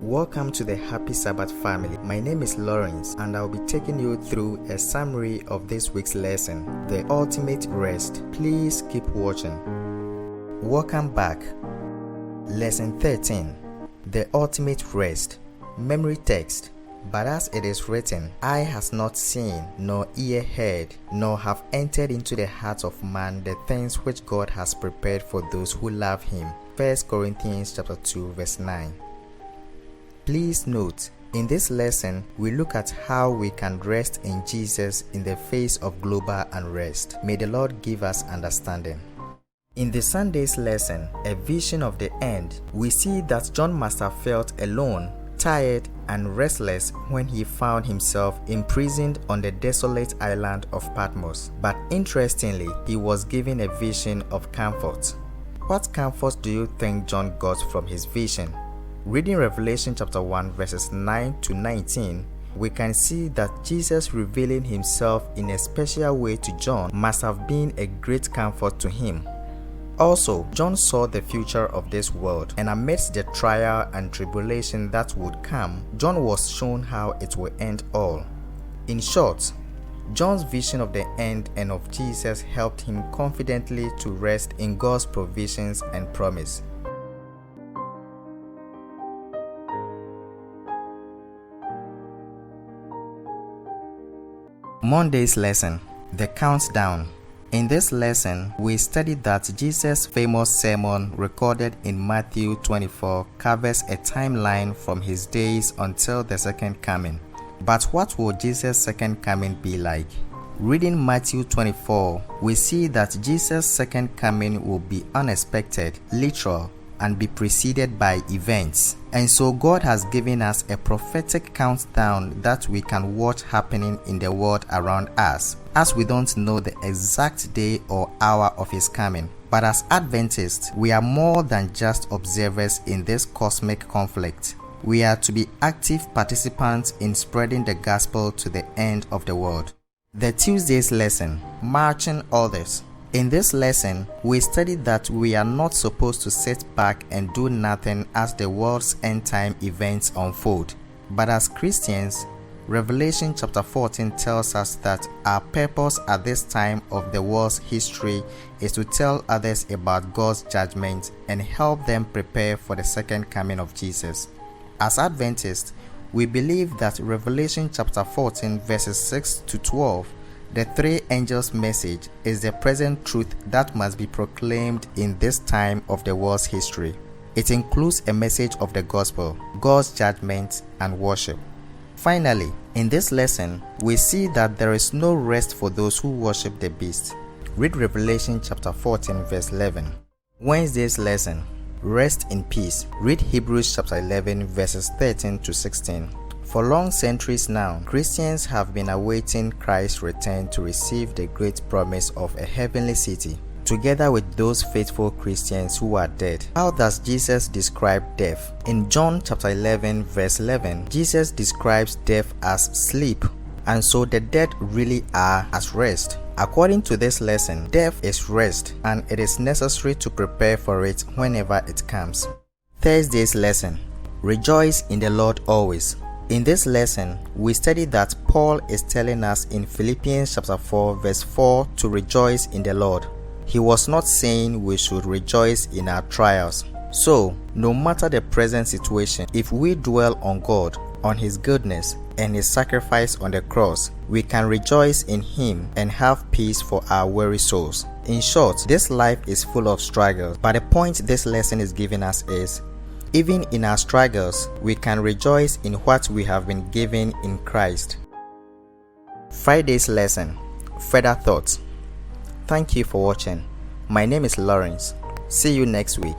Welcome to the Happy Sabbath Family. My name is Lawrence and I'll be taking you through a summary of this week's lesson, The Ultimate Rest. Please keep watching. Welcome back. Lesson 13, The Ultimate Rest. Memory text. But as it is written, eye has not seen, nor ear heard, nor have entered into the heart of man the things which God has prepared for those who love him. 1 Corinthians chapter 2 verse 9. Please note, in this lesson, we look at how we can rest in Jesus in the face of global unrest. May the Lord give us understanding. In the Sunday's lesson, A Vision of the End, we see that John must have felt alone, tired, and restless when he found himself imprisoned on the desolate island of Patmos. But interestingly, he was given a vision of comfort. What comfort do you think John got from his vision? Reading Revelation chapter 1 verses 9 to 19, we can see that Jesus revealing himself in a special way to John must have been a great comfort to him. Also, John saw the future of this world, and amidst the trial and tribulation that would come, John was shown how it will end all. In short, John's vision of the end and of Jesus helped him confidently to rest in God's provisions and promise. Monday's lesson, The Countdown. In this lesson, we studied that Jesus' famous sermon recorded in Matthew 24 covers a timeline from his days until the second coming. But what will Jesus' second coming be like? Reading Matthew 24, we see that Jesus' second coming will be unexpected, literal, and be preceded by events. And so God has given us a prophetic countdown that we can watch happening in the world around us, as we don't know the exact day or hour of his coming. But as Adventists, we are more than just observers in this cosmic conflict. We are to be active participants in spreading the gospel to the end of the world. The Tuesday's lesson, Marching Orders. In this lesson, we studied that we are not supposed to sit back and do nothing as the world's end time events unfold. But as Christians, Revelation chapter 14 tells us that our purpose at this time of the world's history is to tell others about God's judgment and help them prepare for the second coming of Jesus. As Adventists, we believe that Revelation chapter 14 verses 6 to 12, the three angels' message, is the present truth that must be proclaimed in this time of the world's history. It includes a message of the gospel, God's judgment, and worship. Finally, in this lesson, we see that there is no rest for those who worship the beast. Read Revelation chapter 14 verse 11. Wednesday's lesson, Rest in Peace. Read Hebrews chapter 11 verses 13 to 16. For long centuries now, Christians have been awaiting Christ's return to receive the great promise of a heavenly city, together with those faithful Christians who are dead. How does Jesus describe death? In John chapter 11 verse 11, Jesus describes death as sleep, and so the dead really are as rest. According to this lesson, death is rest, and it is necessary to prepare for it whenever it comes. Thursday's lesson, Rejoice in the Lord always. In this lesson, we study that Paul is telling us in Philippians chapter 4 verse 4 to rejoice in the Lord. He was not saying we should rejoice in our trials. So, no matter the present situation, if we dwell on God, on his goodness, and his sacrifice on the cross, we can rejoice in him and have peace for our weary souls. In short, this life is full of struggles, but the point this lesson is giving us is, even in our struggles, we can rejoice in what we have been given in Christ. Friday's lesson, Further Thoughts. Thank you for watching. My name is Lawrence. See you next week.